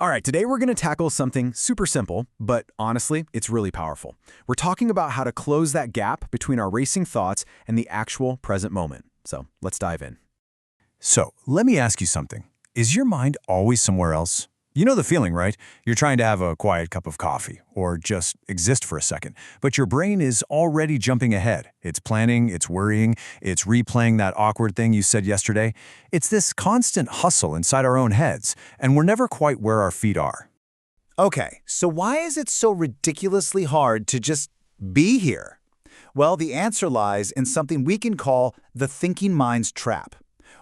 All right, today we're going to tackle something super simple, but honestly, it's really powerful. We're talking about how to close that gap between our racing thoughts and the actual present moment. So let's dive in. So, let me ask you something. Is your mind always somewhere else? You know the feeling, right? You're trying to have a quiet cup of coffee or just exist for a second, but your brain is already jumping ahead. It's planning, it's worrying, it's replaying that awkward thing you said yesterday. It's this constant hustle inside our own heads, and we're never quite where our feet are. Okay, so why is it so ridiculously hard to just be here? Well, the answer lies in something we can call the thinking mind's trap.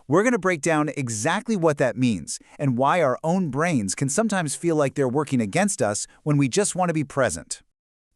We're going to break down exactly what that means and why our own brains can sometimes feel like they're working against us when we just want to be present.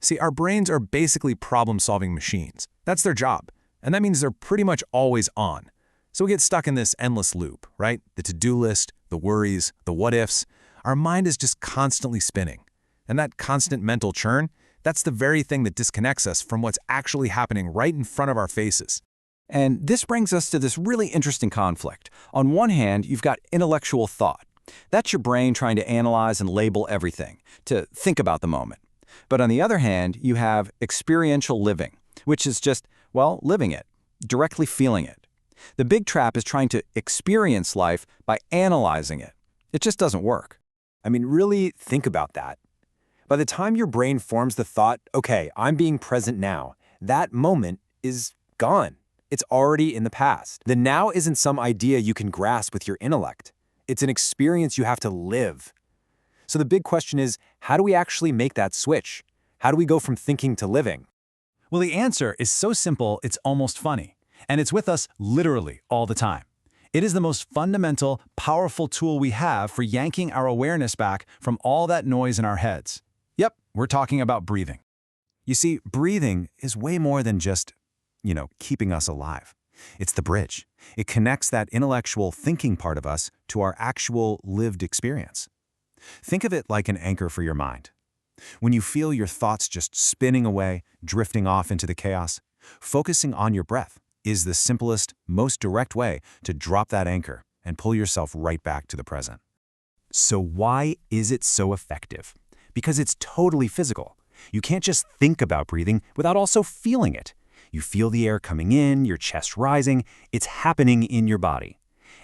See, our brains are basically problem-solving machines. That's their job, and that means they're pretty much always on. So we get stuck in this endless loop, right? The to-do list, the worries, the what-ifs. Our mind is just constantly spinning. And that constant mental churn, that's the very thing that disconnects us from what's actually happening right in front of our faces. And this brings us to this really interesting conflict. On one hand, you've got intellectual thought. That's your brain trying to analyze and label everything, to think about the moment. But on the other hand, you have experiential living, which is just, well, living it, directly feeling it. The big trap is trying to experience life by analyzing it. It just doesn't work. I mean, really think about that. By the time your brain forms the thought, okay, I'm being present now, that moment is gone. It's already in the past. The now isn't some idea you can grasp with your intellect. It's an experience you have to live. So the big question is, how do we actually make that switch? How do we go from thinking to living? Well, the answer is so simple, it's almost funny. And it's with us literally all the time. It is the most fundamental, powerful tool we have for yanking our awareness back from all that noise in our heads. Yep, we're talking about breathing. You see, breathing is way more than just keeping us alive. It's the bridge. It connects that intellectual thinking part of us to our actual lived experience. Think of it like an anchor for your mind. When you feel your thoughts just spinning away, drifting off into the chaos, focusing on your breath is the simplest, most direct way to drop that anchor and pull yourself right back to the present. So why is it so effective? Because it's totally physical. You can't just think about breathing without also feeling it. You feel the air coming in, your chest rising. It's happening in your body.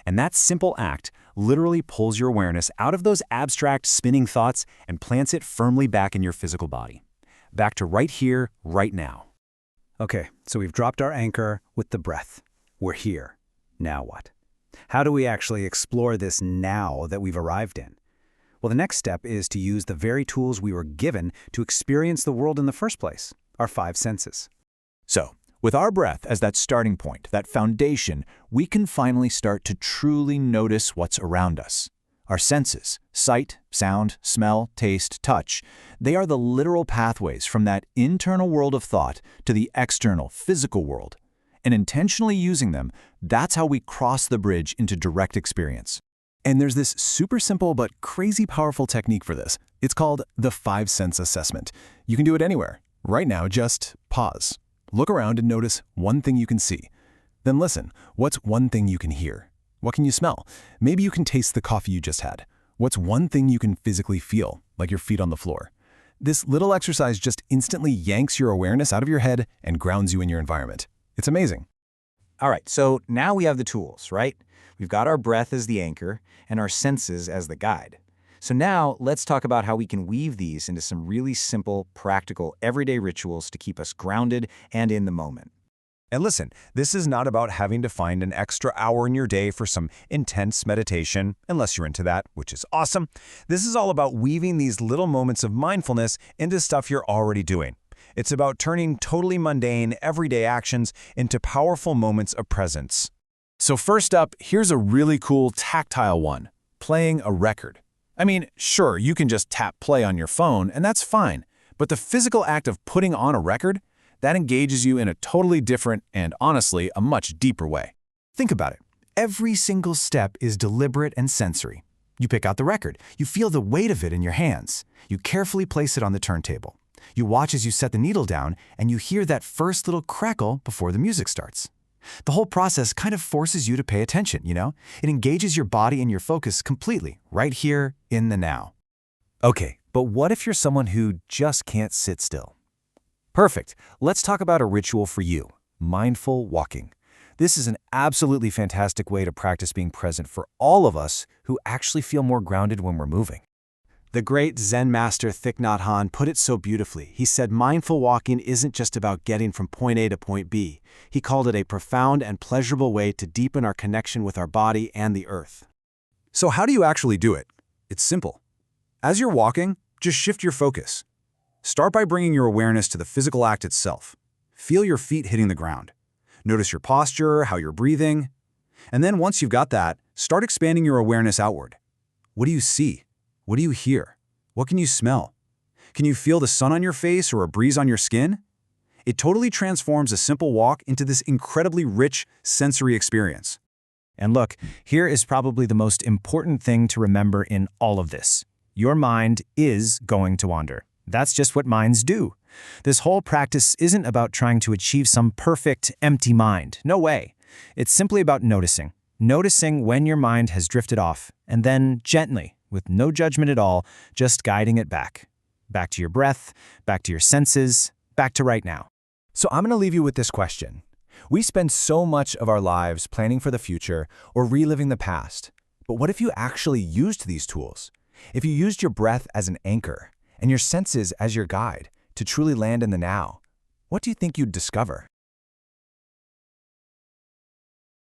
And that simple act literally pulls your awareness out of those abstract spinning thoughts and plants it firmly back in your physical body. Back to right here, right now. Okay, so we've dropped our anchor with the breath. We're here. Now what? How do we actually explore this now that we've arrived in? Well, the next step is to use the very tools we were given to experience the world in the first place, our 5 senses. So, with our breath as that starting point, that foundation, we can finally start to truly notice what's around us. Our senses, sight, sound, smell, taste, touch, they are the literal pathways from that internal world of thought to the external, physical world. And intentionally using them, that's how we cross the bridge into direct experience. And there's this super simple but crazy powerful technique for this. It's called the 5-sense assessment. You can do it anywhere. Right now, just pause. Look around and notice one thing you can see. Then listen, what's one thing you can hear? What can you smell? Maybe you can taste the coffee you just had. What's one thing you can physically feel, like your feet on the floor? This little exercise just instantly yanks your awareness out of your head and grounds you in your environment. It's amazing. All right, so now we have the tools, right? We've got our breath as the anchor and our senses as the guide. So now let's talk about how we can weave these into some really simple, practical, everyday rituals to keep us grounded and in the moment. And listen, this is not about having to find an extra hour in your day for some intense meditation, unless you're into that, which is awesome. This is all about weaving these little moments of mindfulness into stuff you're already doing. It's about turning totally mundane, everyday actions into powerful moments of presence. So first up, here's a really cool tactile one, playing a record. I mean, sure, you can just tap play on your phone, and that's fine. But the physical act of putting on a record, that engages you in a totally different and, honestly, a much deeper way. Think about it. Every single step is deliberate and sensory. You pick out the record. You feel the weight of it in your hands. You carefully place it on the turntable. You watch as you set the needle down, and you hear that first little crackle before the music starts. The whole process kind of forces you to pay attention, It engages your body and your focus completely, right here in the now. Okay, but what if you're someone who just can't sit still? Perfect. Let's talk about a ritual for you, mindful walking. This is an absolutely fantastic way to practice being present for all of us who actually feel more grounded when we're moving. The great Zen master Thich Nhat Hanh put it so beautifully. He said mindful walking isn't just about getting from point A to point B. He called it a profound and pleasurable way to deepen our connection with our body and the earth. So how do you actually do it? It's simple. As you're walking, just shift your focus. Start by bringing your awareness to the physical act itself. Feel your feet hitting the ground. Notice your posture, how you're breathing. And then once you've got that, start expanding your awareness outward. What do you see? What do you hear? What can you smell? Can you feel the sun on your face or a breeze on your skin? It totally transforms a simple walk into this incredibly rich sensory experience. And look, here is probably the most important thing to remember in all of this. Your mind is going to wander. That's just what minds do. This whole practice isn't about trying to achieve some perfect, empty mind. No way. It's simply about noticing. Noticing when your mind has drifted off, and then gently, with no judgment at all, just guiding it back. Back to your breath, back to your senses, back to right now. So I'm going to leave you with this question. We spend so much of our lives planning for the future or reliving the past. But what if you actually used these tools? If you used your breath as an anchor and your senses as your guide to truly land in the now, what do you think you'd discover?